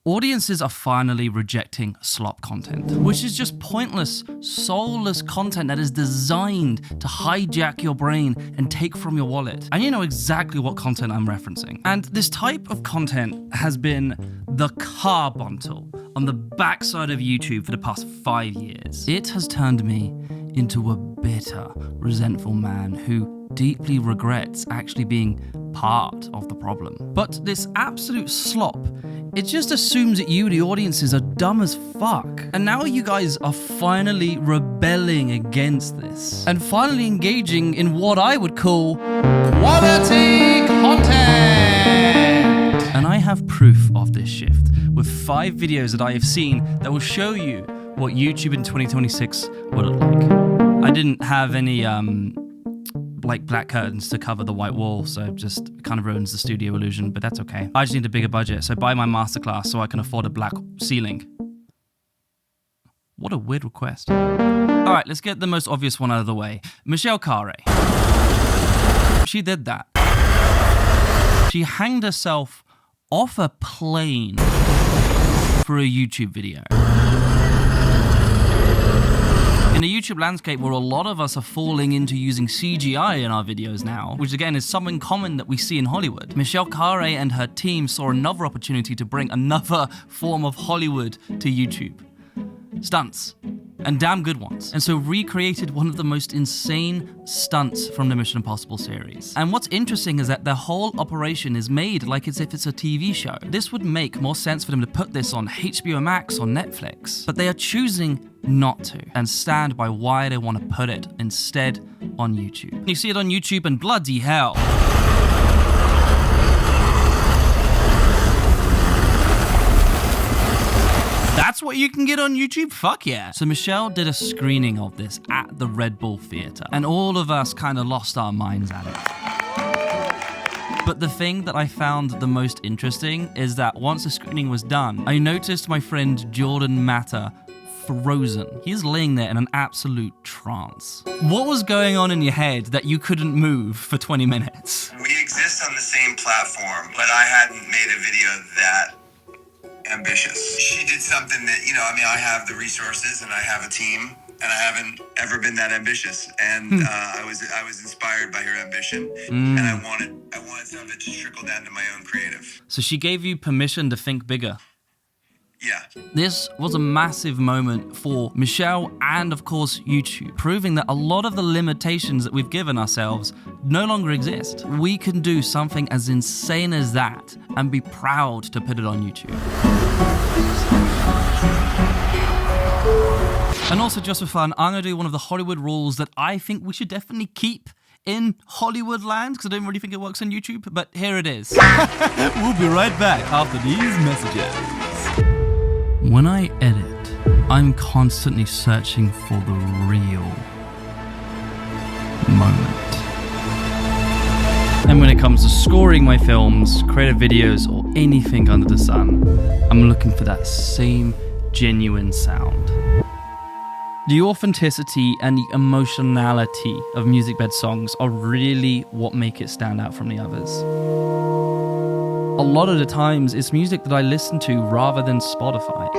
Audiences are finally rejecting slop content, which is just pointless, soulless content that is designed to hijack your brain and take from your wallet. And you know exactly what content I'm referencing. And this type of content has been the carbuncle on the backside of YouTube for the past 5 years. It has turned me into a bitter, resentful man who deeply regrets actually being part of the problem. But this absolute slop, it just assumes that you, the audiences, are dumb as fuck. And now you guys are finally rebelling against this and finally engaging in what I would call quality content. And I have proof of this shift with 5 videos that I have seen that will show you what YouTube in 2026 will look like. I didn't have any like black curtains to cover the white wall, so it just kind of ruins the studio illusion, but that's okay. I just need a bigger budget, so buy my masterclass so I can afford a black ceiling. What a weird request. All right, let's get the most obvious one out of the way. Michelle Khare. She did that. She hanged herself off a plane for a YouTube video. In a YouTube landscape where a lot of us are falling into using CGI in our videos now, which again is something common that we see in Hollywood, Michelle Khare and her team saw another opportunity to bring another form of Hollywood to YouTube. Stunts. And damn good ones. And so recreated one of the most insane stunts from the Mission Impossible series. And what's interesting is that their whole operation is made like as if it's a TV show. This would make more sense for them to put this on HBO Max or Netflix, but they are choosing not to and stand by why they want to put it instead on YouTube. You see it on YouTube and bloody hell. That's what you can get on YouTube? Fuck yeah. So Michelle did a screening of this at the Red Bull Theatre, and all of us kind of lost our minds at it. But the thing that I found the most interesting is that once the screening was done, I noticed my friend Jordan Matter frozen. He's laying there in an absolute trance. What was going on in your head that you couldn't move for 20 minutes? We exist on the same platform, but I hadn't made a video that ambitious. She did something that, I have the resources and I have a team and I haven't ever been that ambitious. And I was inspired by her ambition and I wanted some of it to trickle down to my own creative. So she gave you permission to think bigger. Yeah. This was a massive moment for Michelle and, of course, YouTube, proving that a lot of the limitations that we've given ourselves no longer exist. We can do something as insane as that and be proud to put it on YouTube. And also, just for fun, I'm going to do one of the Hollywood rules that I think we should definitely keep in Hollywood land, because I don't really think it works on YouTube, but here it is. We'll be right back after these messages. When I edit, I'm constantly searching for the real moment. And when it comes to scoring my films, creative videos, or anything under the sun, I'm looking for that same genuine sound. The authenticity and the emotionality of music bed songs are really what make it stand out from the others. A lot of the times, it's music that I listen to rather than Spotify.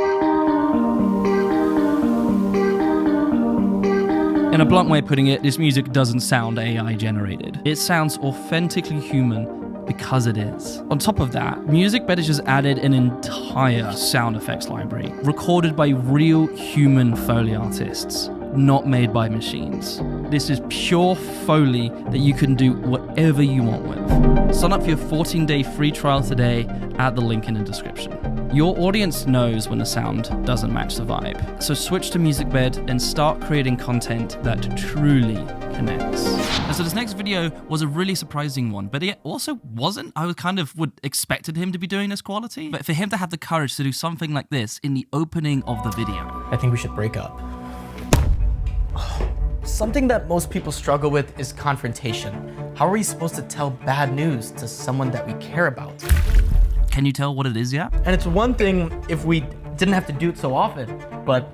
In a blunt way of putting it, this music doesn't sound AI generated. It sounds authentically human because it is. On top of that, Music Bed has just added an entire sound effects library, recorded by real human Foley artists, not made by machines. This is pure Foley that you can do whatever you want with. Sign up for your 14-day free trial today at the link in the description. Your audience knows when the sound doesn't match the vibe. So switch to Music Bed and start creating content that truly connects. And so this next video was a really surprising one, but it also wasn't. I would expected him to be doing this quality, but for him to have the courage to do something like this in the opening of the video. I think we should break up. Something that most people struggle with is confrontation. How are we supposed to tell bad news to someone that we care about? Can you tell what it is yet? And it's one thing if we didn't have to do it so often, but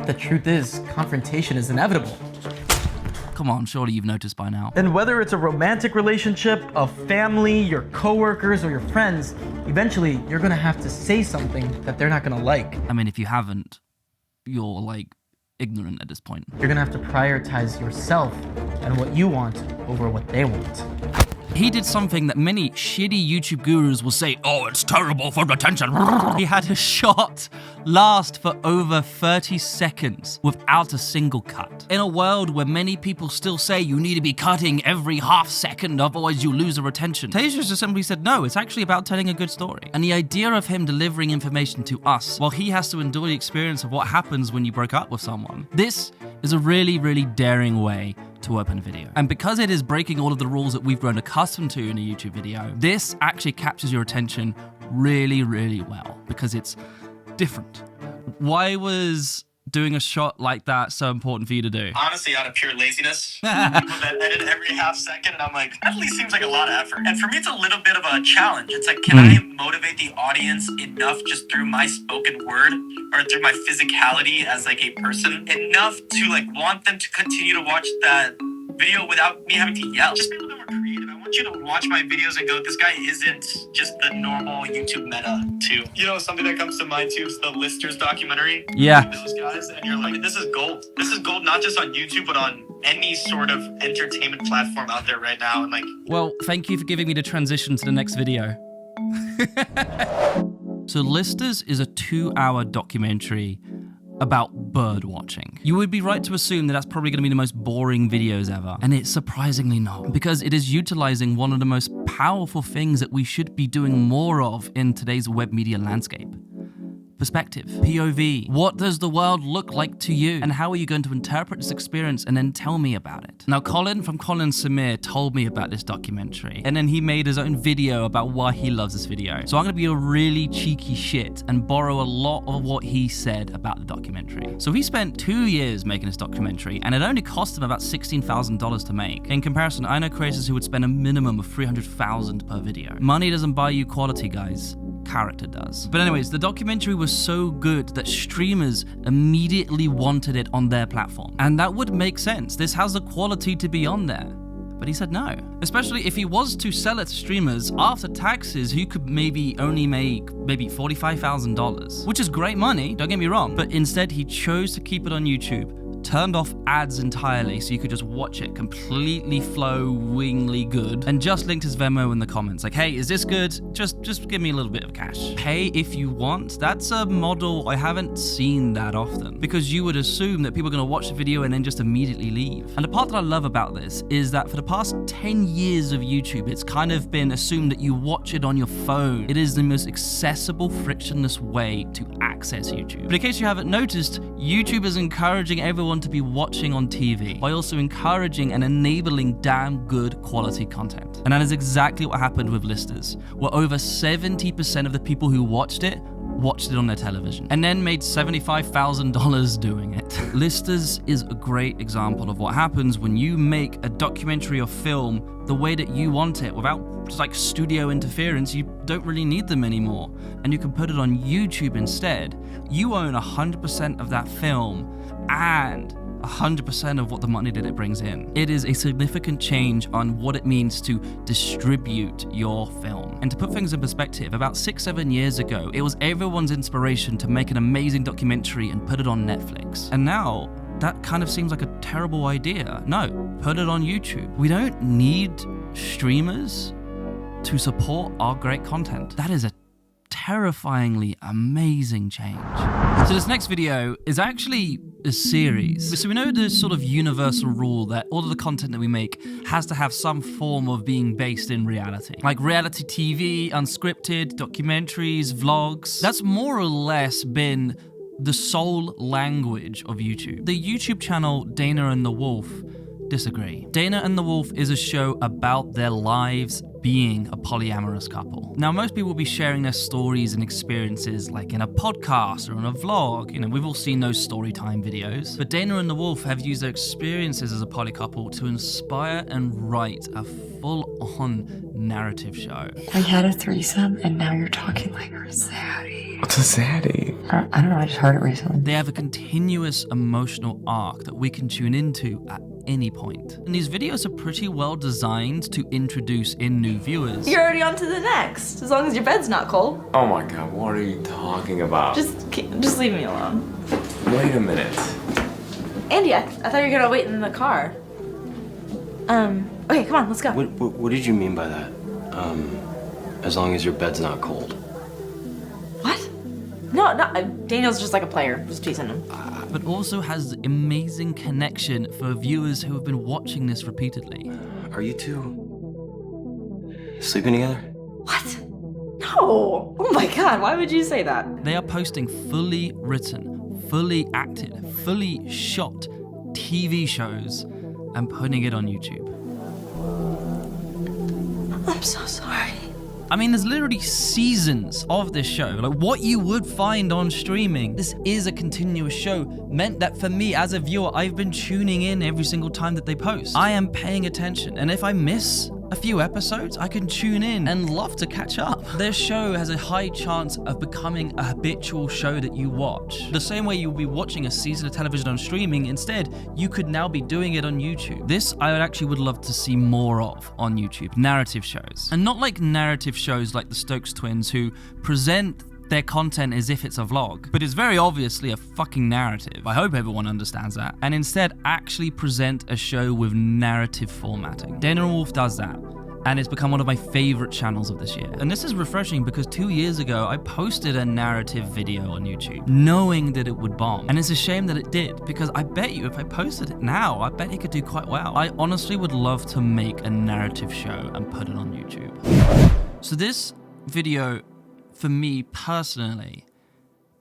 the truth is, confrontation is inevitable. Come on, surely you've noticed by now. And whether it's a romantic relationship, a family, your coworkers, or your friends, eventually you're gonna have to say something that they're not gonna like. I mean, if you haven't, you're like ignorant at this point. You're gonna have to prioritize yourself and what you want over what they want. He did something that many shitty YouTube gurus will say, oh, it's terrible for retention. He had a shot last for over 30 seconds without a single cut. In a world where many people still say you need to be cutting every half second, otherwise you lose the retention, Tasia just simply said, no, it's actually about telling a good story. And the idea of him delivering information to us while he has to endure the experience of what happens when you break up with someone, this is a really, really daring way to open a video. And because it is breaking all of the rules that we've grown accustomed to in a YouTube video, this actually captures your attention really, really well because it's different. Why was doing a shot like that so important for you to do? Honestly, out of pure laziness. People that edit every half second, and I'm like, that at least seems like a lot of effort. And for me, it's a little bit of a challenge. It's like, can I motivate the audience enough just through my spoken word or through my physicality as like a person enough to like want them to continue to watch that video without me having to yell? Just be a little bit more creative. I want you to watch my videos and go, this guy isn't just the normal YouTube meta too. You know, something that comes to mind too is the Listers documentary. Yeah. Those guys, and you're like, this is gold. This is gold not just on YouTube, but on any sort of entertainment platform out there right now. And like, well, thank you for giving me the transition to the next video. So Listers is a 2-hour documentary about bird watching. You would be right to assume that that's probably going to be the most boring videos ever, and it's surprisingly not, because it is utilizing one of the most powerful things that we should be doing more of in today's web media landscape. Perspective, POV. What does the world look like to you? And how are you going to interpret this experience and then tell me about it? Now, Colin from Colin Samir told me about this documentary, and then he made his own video about why he loves this video. So I'm gonna be a really cheeky shit and borrow a lot of what he said about the documentary. So he spent 2 years making this documentary, and it only cost him about $16,000 to make. In comparison, I know creators who would spend a minimum of $300,000 per video. Money doesn't buy you quality, guys. Character does. But anyways, the documentary was so good that streamers immediately wanted it on their platform. And that would make sense. This has the quality to be on there. But he said no. Especially if he was to sell it to streamers after taxes, who could maybe only make $45,000, which is great money, don't get me wrong. But instead he chose to keep it on YouTube, turned off ads entirely so you could just watch it completely flowingly good, and just linked his Venmo in the comments like, hey, is this good? Just give me a little bit of cash. Pay if you want. That's a model I haven't seen that often, because you would assume that people are going to watch the video and then just immediately leave. And the part that I love about this is that for the past 10 years of YouTube, it's kind of been assumed that you watch it on your phone. It is the most accessible, frictionless way to access YouTube. But in case you haven't noticed, YouTube is encouraging everyone to be watching on TV by also encouraging and enabling damn good quality content. And that is exactly what happened with Listers, where over 70% of the people who watched it on their television and then made $75,000 doing it. Listers is a great example of what happens when you make a documentary or film the way that you want it without just like studio interference. You don't really need them anymore, and you can put it on YouTube instead. You own 100% of that film and 100% of what the money that it brings in. It is a significant change on what it means to distribute your film. And to put things in perspective, about 6-7 years ago, it was everyone's inspiration to make an amazing documentary and put it on Netflix. And now, that kind of seems like a terrible idea. No, put it on YouTube. We don't need streamers to support our great content. That is a terrifyingly amazing change. So this next video is actually a series. So we know there's sort of universal rule that all of the content that we make has to have some form of being based in reality. Like reality TV, unscripted, documentaries, vlogs. That's more or less been the sole language of YouTube. The YouTube channel Dana and the Wolf disagree. Dana and the Wolf is a show about their lives being a polyamorous couple. Now, most people will be sharing their stories and experiences like in a podcast or in a vlog. You know, we've all seen those story time videos. But Dana and the Wolf have used their experiences as a poly couple to inspire and write a full-on narrative show. I had a threesome, and now you're talking like you're a zaddy. What's a zaddy? I don't know, I just heard it recently. They have a continuous emotional arc that we can tune into at any point. And these videos are pretty well designed to introduce in new viewers. You're already on to the next, as long as your bed's not cold. Oh my god, what are you talking about? Just leave me alone. Wait a minute. Andy, I thought you were gonna wait in the car. Okay, come on, let's go. What did you mean by that? As long as your bed's not cold. What? No, Daniel's just like a player, just teasing him. But also has amazing connection for viewers who have been watching this repeatedly. Are you two sleeping together? What? No! Oh my god, why would you say that? They are posting fully written, fully acted, fully shot TV shows and putting it on YouTube. I'm so sorry. I mean, there's literally seasons of this show, like what you would find on streaming. This is a continuous show, meant that for me as a viewer, I've been tuning in every single time that they post. I am paying attention, and if I miss a few episodes, I can tune in and love to catch up. Their show has a high chance of becoming a habitual show that you watch. The same way you'll be watching a season of television on streaming, instead, you could now be doing it on YouTube. This I would love to see more of on YouTube, narrative shows. And not like narrative shows like the Stokes twins who present their content as if it's a vlog, but it's very obviously a fucking narrative. I hope everyone understands that. And instead actually present a show with narrative formatting. Dana Wolf does that, and it's become one of my favorite channels of this year. And this is refreshing because 2 years ago, I posted a narrative video on YouTube, knowing that it would bomb. And it's a shame that it did, because I bet you if I posted it now, I bet it could do quite well. I honestly would love to make a narrative show and put it on YouTube. So this video, for me personally,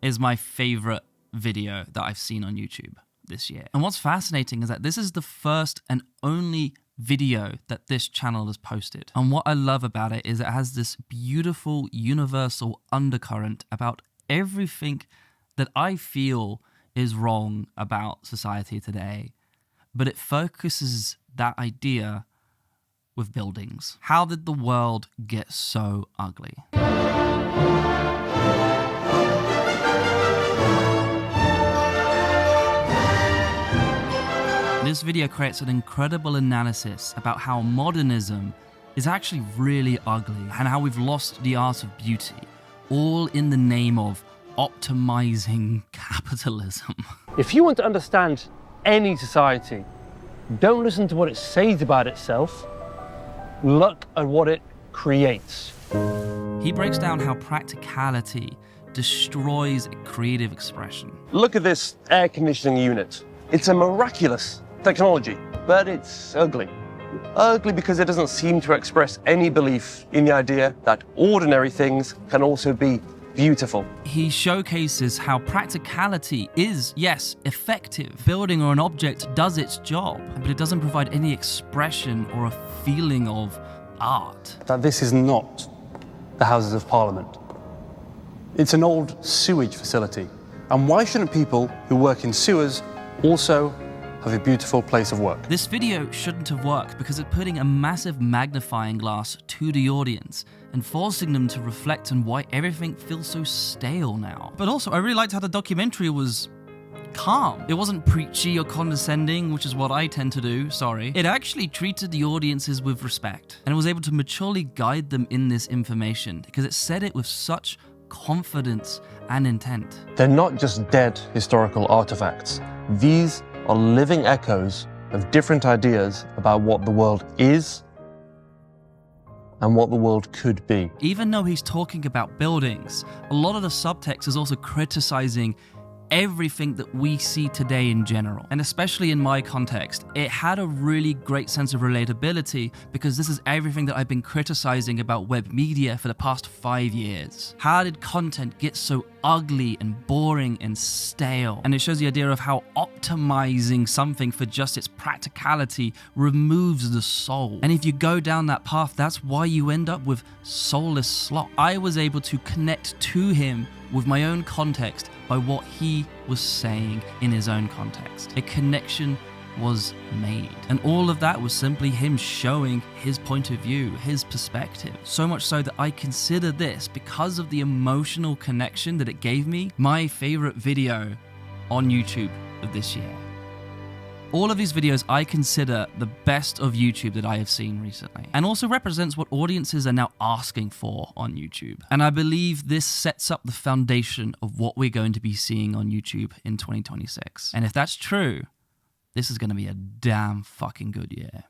is my favorite video that I've seen on YouTube this year. And what's fascinating is that this is the first and only video that this channel has posted. And what I love about it is it has this beautiful universal undercurrent about everything that I feel is wrong about society today, but it focuses that idea with buildings. How did the world get so ugly? This video creates an incredible analysis about how modernism is actually really ugly and how we've lost the art of beauty, all in the name of optimizing capitalism. If you want to understand any society, don't listen to what it says about itself, look at what it creates. He breaks down how practicality destroys creative expression. Look at this air conditioning unit. It's a miraculous technology, but it's ugly. Ugly because it doesn't seem to express any belief in the idea that ordinary things can also be beautiful. He showcases how practicality is, yes, effective. Building or an object does its job, but it doesn't provide any expression or a feeling of art. That this is not the Houses of Parliament. It's an old sewage facility. And why shouldn't people who work in sewers also have a beautiful place of work? This video shouldn't have worked because it's putting a massive magnifying glass to the audience and forcing them to reflect on why everything feels so stale now. But also, I really liked how the documentary was calm. It wasn't preachy or condescending, which is what I tend to do, sorry. It actually treated the audiences with respect, and it was able to maturely guide them in this information because it said it with such confidence and intent. They're not just dead historical artifacts. These are living echoes of different ideas about what the world is and what the world could be. Even though he's talking about buildings, a lot of the subtext is also criticizing everything that we see today in general. And especially in my context, it had a really great sense of relatability because this is everything that I've been criticizing about web media for the past 5 years. How did content get so ugly and boring and stale? And it shows the idea of how optimizing something for just its practicality removes the soul. And if you go down that path, that's why you end up with soulless slop. I was able to connect to him with my own context by what he was saying in his own context. A connection was made. And all of that was simply him showing his point of view, his perspective. So much so that I consider this, because of the emotional connection that it gave me, my favorite video on YouTube of this year. All of these videos I consider the best of YouTube that I have seen recently, and also represents what audiences are now asking for on YouTube. And I believe this sets up the foundation of what we're going to be seeing on YouTube in 2026. And if that's true, this is going to be a damn fucking good year.